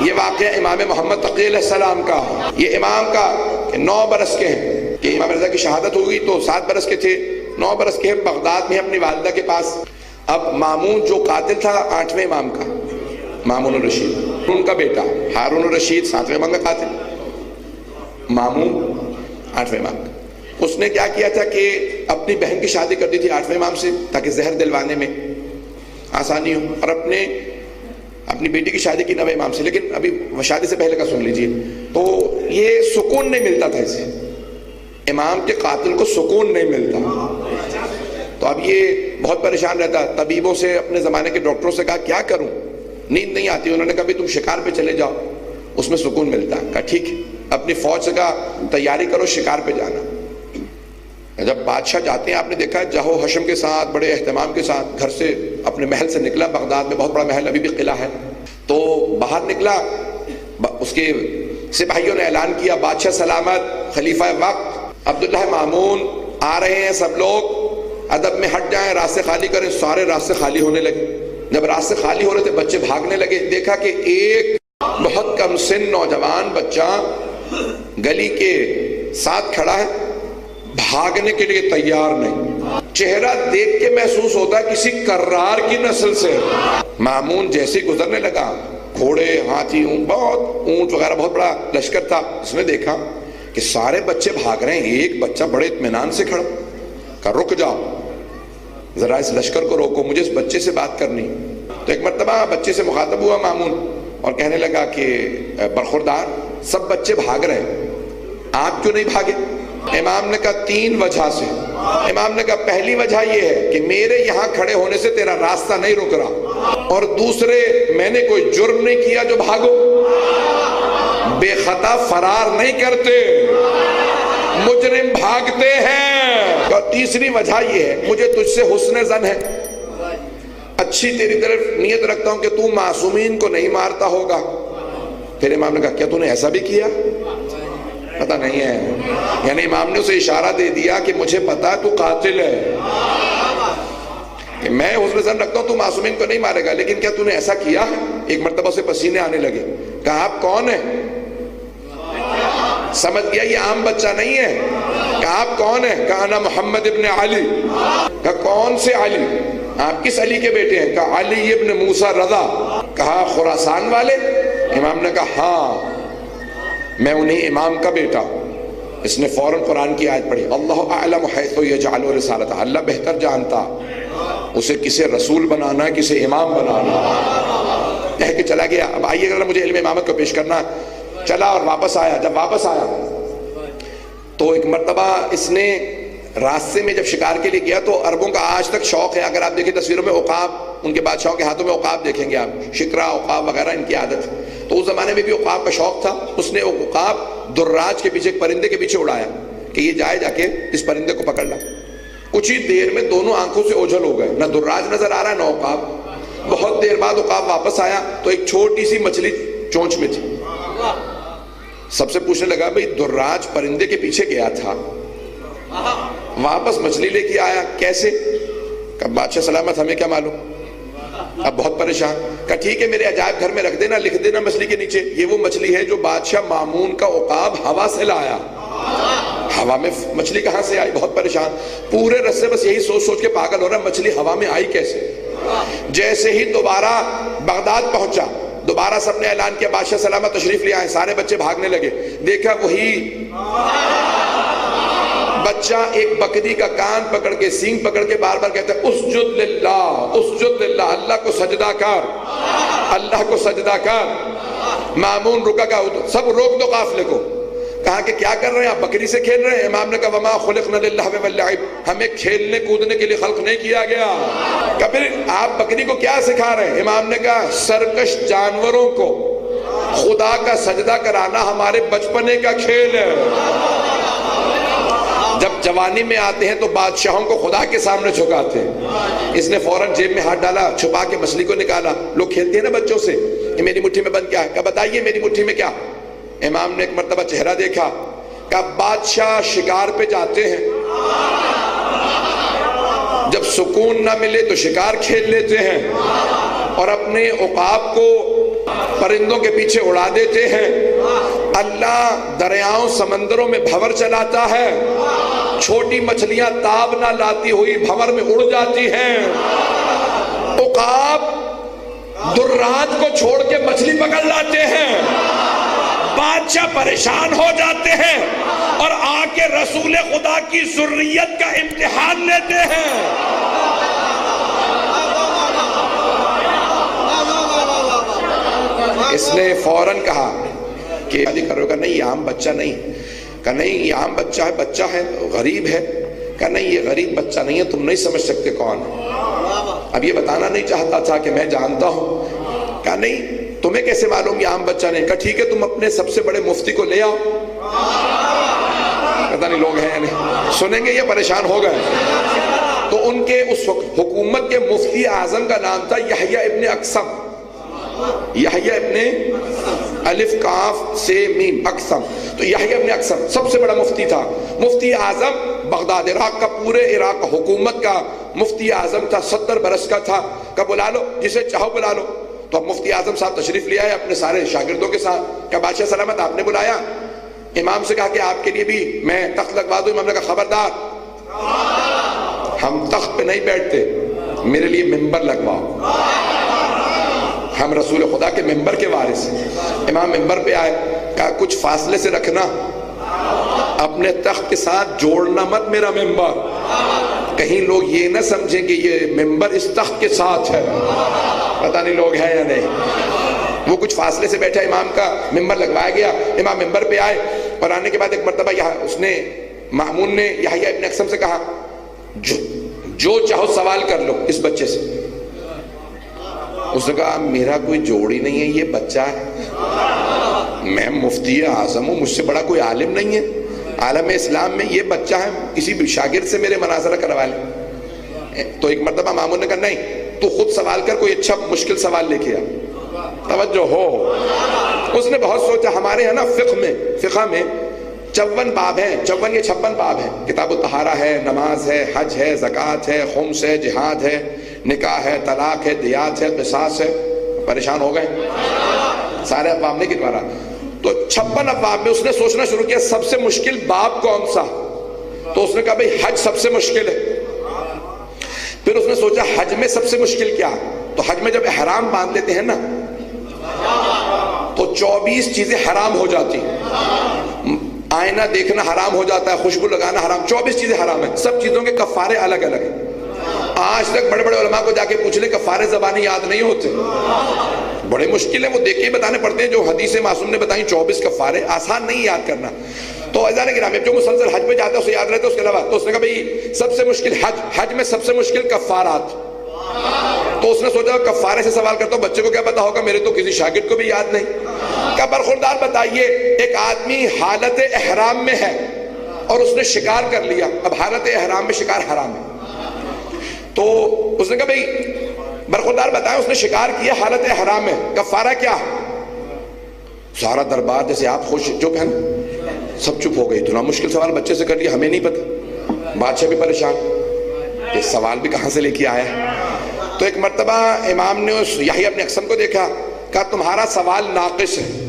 یہ واقعہ امام محمد تقی علیہ السلام کا، یہ امام کا 9 برس کے ہیں کہ امام رضا کی شہادت ہوگی تو 7 برس کے تھے، 9 برس کے ہیں، بغداد میں اپنی والدہ کے پاس۔ اب مامون جو قاتل تھا 8ویں امام کا، مامون الرشید، ان کا بیٹا ہارون الرشید 7ویں امام کا قاتل، مامون 8ویں امام کا، اس نے کیا کیا تھا کہ اپنی بہن کی شادی کر دی تھی 8ویں امام سے تاکہ زہر دلوانے میں آسانی ہو، اور اپنی بیٹی کی شادی کی 9ویں امام سے، لیکن ابھی شادی سے پہلے کا سن لیجئے۔ تو یہ سکون نہیں ملتا تھا اسے، امام کے قاتل کو سکون نہیں ملتا، تو اب یہ بہت پریشان رہتا، طبیبوں سے، اپنے زمانے کے ڈاکٹروں سے کہا کیا کروں، نیند نہیں آتی، انہوں نے کہا تم شکار پہ چلے جاؤ، اس میں سکون ملتا ہے۔ کہا ٹھیک ہے، اپنی فوج سے کہا تیاری کرو شکار پہ جانا۔ جب بادشاہ جاتے ہیں، آپ نے دیکھا ہے جہو حشم کے ساتھ، بڑے اہتمام کے ساتھ گھر سے، اپنے محل سے نکلا، بغداد میں بہت بڑا محل ابھی بھی قلعہ ہے، تو باہر نکلا، اس کے سپاہیوں نے اعلان کیا بادشاہ سلامت، خلیفہ وقت عبداللہ مامون آ رہے ہیں، سب لوگ ادب میں ہٹ جائیں، راستے خالی کریں۔ سارے راستے خالی ہونے لگے، جب راستے خالی ہو رہے تھے بچے بھاگنے لگے، دیکھا کہ ایک بہت کم سن نوجوان بچہ گلی کے ساتھ کھڑا ہے، بھاگنے کے لیے تیار نہیں، چہرہ دیکھ کے محسوس ہوتا ہے کسی کرار کی نسل سے۔ مامون جیسے گزرنے لگا، گھوڑے، ہاتھی، بہت اونٹ وغیرہ، بہت بڑا لشکر تھا، اس نے دیکھا کہ سارے بچے بھاگ رہے ہیں، ایک بچہ بڑے اطمینان سے کھڑا، کہا رک جاؤ ذرا، اس لشکر کو روکو، مجھے اس بچے سے بات کرنی۔ تو ایک مرتبہ بچے سے مخاطب ہوا مامون اور کہنے لگا کہ برخوردار، سب بچے بھاگ رہے ہیں، آپ کیوں نہیں بھاگے؟ امام نے کہا 3 وجہ سے۔ امام نے کہا پہلی وجہ یہ ہے کہ میرے یہاں کھڑے ہونے سے تیرا راستہ نہیں رک رہا، اور دوسرے میں نے کوئی جرم نہیں کیا جو بھاگو، بے خطا فرار نہیں کرتے، مجرم بھاگتے ہیں، اور تیسری وجہ یہ ہے مجھے تجھ سے حسن ظن ہے، اچھی تیری طرف نیت رکھتا ہوں کہ تو معصومین کو نہیں مارتا ہوگا۔ پھر امام نے کہا کیا تو نے ایسا بھی کیا؟ پتہ نہیں ہے، یعنی امام نے اسے اشارہ دے دیا کہ مجھے پتا تو قاتل ہے، کہ میں حسن ظن رکھتا ہوں تو معصومین کو نہیں مارے گا، لیکن کیا تو نے ایسا کیا؟ ایک مرتبہ سے پسینے آنے لگے، کہا آپ کون ہیں؟ سمجھ گیا یہ عام بچہ نہیں ہے، کہا آپ کون ہیں؟ کہا انا محمد ابن علی۔ کہا کون سے علی؟ آپ کس علی کے بیٹے ہیں؟ کہا علی ابن موسیٰ رضا۔ کہا خراسان والے؟ امام نے کہا ہاں میں انہیں امام کا بیٹا ہوں۔ اس نے فوراً قرآن کی آیت پڑھی، اللہ اعلم حیث یجعل رسالتہ، اللہ بہتر جانتا اسے کسے رسول بنانا ہے، کسے امام بنانا۔ کہہ کے چلا گیا، اب آئیے اگر مجھے علم امامت کو پیش کرنا، چلا اور واپس آیا۔ جب واپس آیا تو ایک مرتبہ اس نے راستے میں جب شکار کے لیے گیا، تو عربوں کا آج تک شوق ہے، اگر آپ دیکھیں تصویروں میں عقاب، ان کے بادشاہوں کے ہاتھوں میں عقاب دیکھیں گے آپ، شکرا، عقاب وغیرہ ان کی عادت ہے، تو اس زمانے میں بھی عقاب کا شوق تھا۔ اس نے عقاب دراج کے پیچھے، ایک پرندے کے پیچھے اڑایا کہ یہ جائے جا کے اس پرندے کو پکڑ لا۔ کچھ ہی دیر میں دونوں آنکھوں سے اوجھل ہو گئے، نہ دراج نظر آ رہا ہے نہ عقاب۔ بہت دیر بعد عقاب واپس آیا تو ایک چھوٹی سی مچھلی چونچ میں تھی۔ سب سے پوچھنے لگا بھئی دراج پرندے کے پیچھے گیا تھا، واپس مچھلی لے کے آیا کیسے؟ کہ بادشاہ سلامت ہمیں کیا معلوم۔ اب بہت پریشان، کہ ٹھیک ہے میرے عجائب گھر میں رکھ دینا، لکھ دینا مچھلی کے نیچے یہ وہ مچھلی ہے جو بادشاہ مامون کا عقاب ہوا سے لایا۔ ہوا میں مچھلی کہاں سے آئی؟ بہت پریشان، پورے رستے بس یہی سوچ سوچ کے پاگل ہو رہا مچھلی ہوا میں آئی کیسے۔ جیسے ہی دوبارہ بغداد پہنچا، دوبارہ سب نے اعلان کیا بادشاہ سلامت تشریف لے آئے، سارے بچے بھاگنے لگے، دیکھا وہی بچہ ایک بکری کا کان پکڑ کے، سینگ پکڑ کے بار بار کہتا ہے اسجد للہ، اسجد للہ، اللہ کو سجدہ کر، اللہ کو سجدہ کر۔ مامون رکا، کہا سب روک دو قافلے کو۔ کہا کہ کیا کر رہے ہیں آپ؟ بکری سے کھیل رہے ہیں؟ امام نے کہا وما خلقنا للہو واللعب، ہمیں کھیلنے کودنے کے لیے خلق نہیں کیا گیا۔ کہ پھر آپ بکری کو کیا سکھا رہے ہیں؟ امام نے کہا سرکش جانوروں کو خدا کا سجدہ کرانا ہمارے بچپنے کا کھیل ہے، جب جوانی میں آتے ہیں تو بادشاہوں کو خدا کے سامنے جھکاتے ہیں۔ اس نے فوراً جیب میں ہاتھ ڈالا، چھپا کے مچھلی کو نکالا۔ لوگ کھیلتے ہیں نا بچوں سے، یہ میری مٹھی میں بند کیا ہے؟ کہا بتائیے میری مٹھی میں کیا؟ امام نے ایک مرتبہ چہرہ دیکھا، کہا بادشاہ شکار پہ جاتے ہیں، جب سکون نہ ملے تو شکار کھیل لیتے ہیں، اور اپنے عقاب کو پرندوں کے پیچھے اڑا دیتے ہیں، اللہ دریاؤں سمندروں میں بھنور چلاتا ہے، چھوٹی مچھلیاں تاب نہ لاتی ہوئی بھنور میں اڑ جاتی ہیں، عقاب درات کو چھوڑ کے مچھلی پکڑ لاتے ہیں، بادشاہ پریشان ہو جاتے ہیں اور آ کے رسول خدا کی ذریت کا امتحان لیتے ہیں۔ اس نے فوراً کہا کہ شادی کرو گا؟ نہیں، یہ عام بچہ نہیں۔ کہا نہیں، یہ عام بچہ ہے، بچہ ہے غریب ہے۔ کہا نہیں، یہ غریب بچہ نہیں ہے، تم نہیں سمجھ سکتے کون ہے۔ اب یہ بتانا نہیں چاہتا تھا کہ میں جانتا ہوں۔ کہا نہیں، تمہیں کیسے معلوم یہ عام بچہ نہیں؟ کہا ٹھیک ہے، تم اپنے سب سے بڑے مفتی کو لے آؤ۔ پتہ نہیں لوگ ہیں یا نہیں، سنیں گے یہ پریشان ہو گئے۔ تو ان کے اس حکومت کے مفتی اعظم کا نام تھا یحییٰ ابن اقسم۔ یحییٰ ابن الف کاف سے میم اقسم، تو یحییٰ ابن اقسم سب سے بڑا مفتی تھا، مفتی اعظم بغداد، عراق کا، پورے عراق کا حکومت کا مفتی اعظم تھا، 70 برس کا تھا۔ کہ بلا لو جسے چاہو بلا لو۔ تو اب مفتی اعظم صاحب تشریف لے آئے اپنے سارے شاگردوں کے ساتھ۔ کہ بادشاہ سلامت، آپ نے بلایا؟ امام سے کہا کہ آپ کے لیے بھی میں تخت لگوا دوں۔ امام نے کہا خبردار، ہم تخت پہ نہیں بیٹھتے، میرے لیے ممبر لگواؤ، ہم رسول خدا کے ممبر کے وارث ہیں۔ امام ممبر پہ آئے، کہا کچھ فاصلے سے رکھنا، اپنے تخت کے ساتھ جوڑنا مت میرا ممبر، کہیں لوگ یہ نہ سمجھیں کہ یہ ممبر اس تخت کے ساتھ ہے۔ پتہ نہیں لوگ ہیں یا نہیں۔ وہ کچھ فاصلے سے بیٹھا، امام کا ممبر لگوایا گیا، امام ممبر پہ آئے، اور آنے کے بعد ایک مرتبہ اس نے مأمون نے یحییٰ ابن اقسم سے کہا جو چاہو سوال کر لو اس بچے سے۔ اس نے کہا میرا کوئی جوڑی نہیں ہے، یہ بچہ ہے، میں مفتی اعظم ہوں، مجھ سے بڑا کوئی عالم نہیں ہے عالم اسلام میں، یہ بچہ ہے، کسی بھی شاگرد سے میرے مناظرہ کروا لیں۔ تو ایک مرتبہ مامون نے کہا نہیں، تو خود سوال کر، کوئی اچھا مشکل سوال لے کے آ، توجہ ہو۔ اس نے بہت سوچا، ہمارے ہاں نا فقہ میں 54 باب ہیں، 54 یہ 56 باب ہیں، کتاب الطہارہ ہے، نماز ہے، حج ہے، زکوٰۃ ہے، خمس ہے، جہاد ہے، نکاح ہے، طلاق ہے، دیات ہے، قصاص ہے۔ پریشان ہو گئے، سارے ابواب نہیں گنوا رہا۔ تو 56 ابواب میں اس نے سوچنا شروع کیا سب سے مشکل باب کون سا؟ تو اس نے کہا بھئی حج سب سے مشکل ہے۔ پھر اس نے سوچا حج میں سب سے مشکل کیا؟ تو حج میں جب احرام باندھ لیتے ہیں نا تو 24 چیزیں حرام ہو جاتی ہیں، آئینہ دیکھنا حرام ہو جاتا ہے، خوشبو لگانا حرام، 24 چیزیں حرام ہیں، سب چیزوں کے کفارے الگ الگ ہیں۔ آج تک بڑے بڑے علماء کو جا کے پوچھ لیں کفارے زبانی یاد نہیں ہوتے، بڑے مشکل ہیں، وہ دیکھ کے ہی بتانے پڑتے ہیں جو حدیث معصوم نے بتائیں 24 کفارے، آسان نہیں یاد کرنا۔ تو عزیزان گرامی جو مسلسل حج پہ جاتا ہے اسے یاد رہتا ہے، اس کے علاوہ تو اس نے کہا بھئی سب سے مشکل حج میں سب سے مشکل کفارات۔ تو اس نے سوچا کفارے سے سوال کرتا ہوں، بچے کو کیا پتا ہوگا، میرے تو کسی شاگرد کو بھی یاد نہیں۔ کہا برخوردار بتائیے، ایک آدمی حالت احرام میں ہے اور اس نے شکار کر لیا، اب حالت احرام میں شکار حرام ہے، تو اس نے کہا بھئی برخوردار بتائیں، اس نے شکار کیا حالت احرام میں، کفارہ کیا؟ سارا دربار جیسے آپ خوش چپ ہیں، سب چپ ہو گئی، اتنا مشکل سوال بچے سے کر لیا، ہمیں نہیں پتا۔ بادشاہ بھی پریشان، یہ سوال بھی کہاں سے لے کے آیا؟ تو ایک مرتبہ امام نے اس یحییٰ ابن اقسم کو دیکھا، کہا تمہارا سوال ناقص ہے۔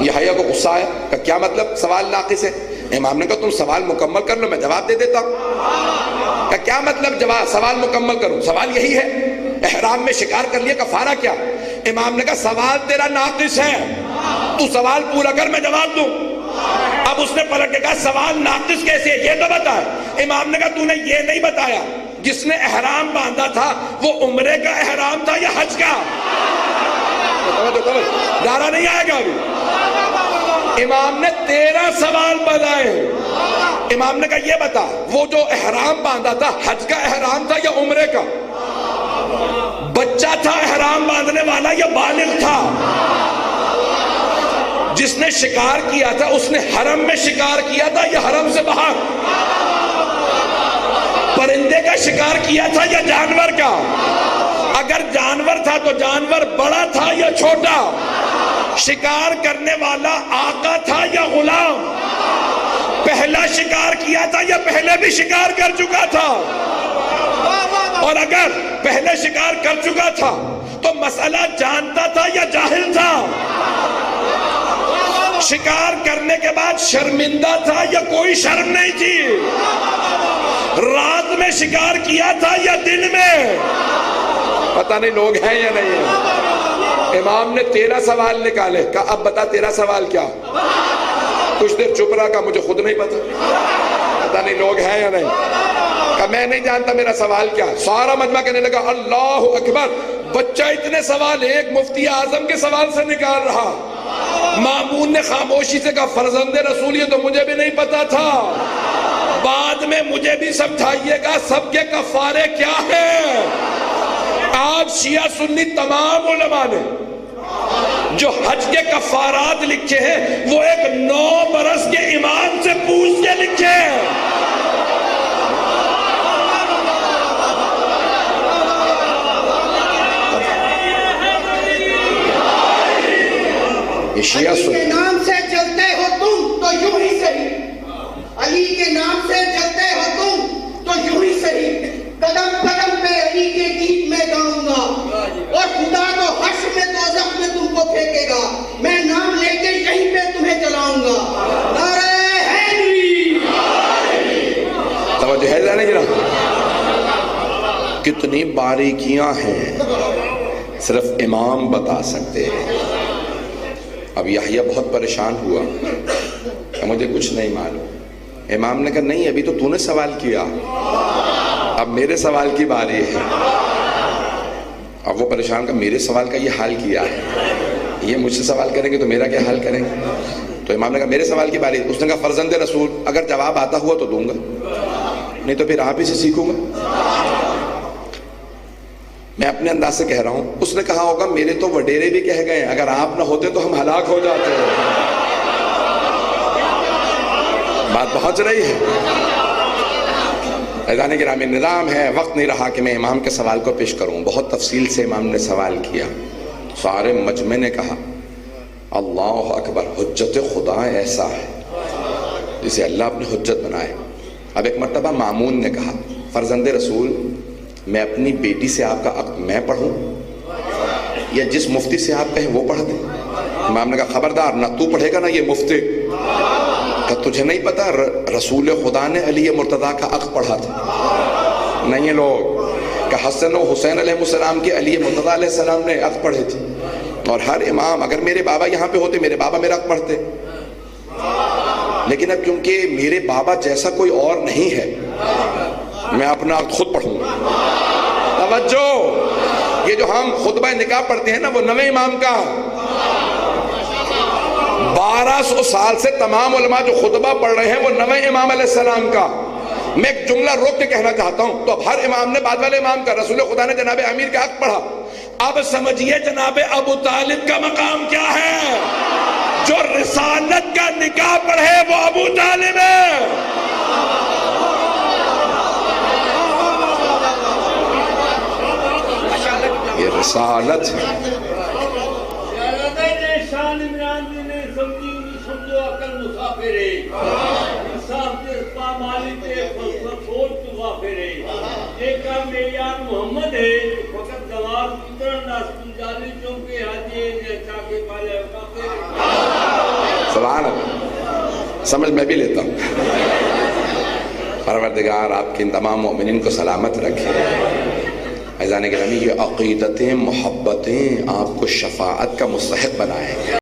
یحییٰ کو غصہ آیا، کہا کیا مطلب سوال ناقص ہے؟ امام نے کہا تم سوال مکمل کر لو، میں جواب دے دیتا ہوں۔ کہا کیا مطلب سوال مکمل کروں؟ سوال یہی ہے، احرام میں شکار کر لیا، کفارہ کیا؟ امام نے کہا سوال تیرا ناقص ہے، تو سوال پورا کر، میں جواب دوں۔ اب اس نے پلٹ کے کہا سوال ناقص کیسے ہے، یہ تو بتا۔ امام نے کہا تو نے یہ نہیں بتایا، جس نے احرام باندھا تھا وہ عمرے کا احرام تھا یا حج کا؟ ڈارا نہیں آئے گا ابھی۔ امام نے 13 سوال بتائے۔ امام نے کہا یہ بتا، وہ جو احرام باندھا تھا حج کا احرام تھا یا عمرے کا؟ بچہ تھا احرام باندھنے والا یا بالغ تھا؟ جس نے شکار کیا تھا اس نے حرم میں شکار کیا تھا یا حرم سے باہر؟ پرندے کا شکار کیا تھا یا جانور کا؟ اگر جانور تھا تو جانور بڑا تھا یا چھوٹا؟ شکار کرنے والا آقا تھا یا غلام؟ پہلا شکار کیا تھا یا پہلے بھی شکار کر چکا تھا؟ اور اگر پہلے شکار کر چکا تھا تو مسئلہ جانتا تھا یا جاہل تھا؟ شکار کرنے کے بعد شرمندہ تھا یا کوئی شرم نہیں تھی؟ رات میں شکار کیا تھا یا دن میں؟ پتہ نہیں لوگ ہیں یا نہیں ہیں۔ امام نے 13 سوال نکالے، کہا اب بتا تیرا سوال کیا؟ کچھ دیر چپ رہا، کہا مجھے خود نہیں پتہ نہیں لوگ ہیں یا نہیں؟ کہا میں نہیں جانتا میرا سوال کیا۔ سارا مجمع کہنے لگا اللہ اکبر، بچہ اتنے سوال ایک مفتی اعظم کے سوال سے نکال رہا۔ مامون نے خاموشی سے کہا فرزند رسول یہ تو مجھے بھی نہیں پتا تھا، بعد میں مجھے بھی سمجھائیے گا سب کے کفارے کیا ہیں۔ آج شیعہ سنی تمام علماء نے جو حج کے کفارات لکھے ہیں وہ ایک 9 برس کے امام سے پوچھ کے لکھے ہیں۔ علی کے نام سے جلتے ہو تم تو یوں ہی صحیح، علی کے نام سے جلتے ہو تم تو یوں ہی صحیح، قدم قدم پہ علی کے گیت میں گاؤں گا، اور خدا تو حشر میں دوزخ میں تم کو پھینکے گا، میں نام لے کے یہیں پہ تمہیں جلاؤں گا۔ نعرہ حیدری! توجہ ہے نہیں جناب؟ کتنی باریکیاں ہیں صرف امام بتا سکتے ہیں۔ اب یحییٰ بہت پریشان ہوا کہ مجھے کچھ نہیں معلوم۔ امام نے کہا نہیں ابھی تو نے سوال کیا، اب میرے سوال کی باری ہے۔ اب وہ پریشان کہ میرے سوال کا یہ حال کیا ہے، یہ مجھ سے سوال کریں گے تو میرا کیا حال کریں گے؟ تو امام نے کہا میرے سوال کی باری ہے۔ اس نے کہا فرزند رسول اگر جواب آتا ہوا تو دوں گا، نہیں تو پھر آپ ہی سے سیکھوں گا۔ میں اپنے انداز سے کہہ رہا ہوں، اس نے کہا ہوگا میرے تو وڈیرے بھی کہہ گئے اگر آپ نہ ہوتے تو ہم ہلاک ہو جاتے ہیں۔ بات پہنچ رہی ہے؟ عزیزان گرامی، نظام ہے، وقت نہیں رہا کہ میں امام کے سوال کو پیش کروں۔ بہت تفصیل سے امام نے سوال کیا، سارے مجمع نے کہا اللہ اکبر، حجت خدا ایسا ہے جسے اللہ اپنی حجت بنائے۔ اب ایک مرتبہ مامون نے کہا فرزند رسول میں اپنی بیٹی سے آپ کا عقد میں پڑھوں یا جس مفتی سے آپ کہیں وہ پڑھ دیں؟ امام نے کہا خبردار، نہ تو پڑھے گا نہ یہ مفتی۔ کہ تجھے نہیں پتا رسول خدا نے علی مرتضیٰ کا عقد پڑھا تھا؟ نہیں لوگ کہ حسن و حسین علیہ السلام کے علی مرتضیٰ علیہ السلام نے عقد پڑھے تھے، اور ہر امام اگر میرے بابا یہاں پہ ہوتے میرے بابا میرا عقد پڑھتے، لیکن اب کیونکہ میرے بابا جیسا کوئی اور نہیں ہے میں اپنا عقد خود پڑھوں گا۔ توجہ، یہ جو ہم خطبہ نکاح پڑھتے ہیں نا وہ نویں امام کا، 1200 سال سے تمام علماء جو خطبہ پڑھ رہے ہیں وہ نویں امام علیہ السلام کا۔ میں ایک جملہ روک کے کہنا چاہتا ہوں، تو اب ہر امام نے بعد والے امام کا، رسول خدا نے جناب امیر کا حق پڑھا، اب سمجھیے جناب ابو طالب کا مقام کیا ہے؟ جو رسالت کا نکاح پڑھے وہ ابو طالب ہے۔ یہ رسالت سبحان اللہ، سمجھ میں بھی لیتا ہوں۔ پروردگار آپ کے ان تمام مومنین کو سلامت رکھے۔ عزیزان گرامی، یہ عقیدتیں محبتیں آپ کو شفاعت کا مستحق بنائیں۔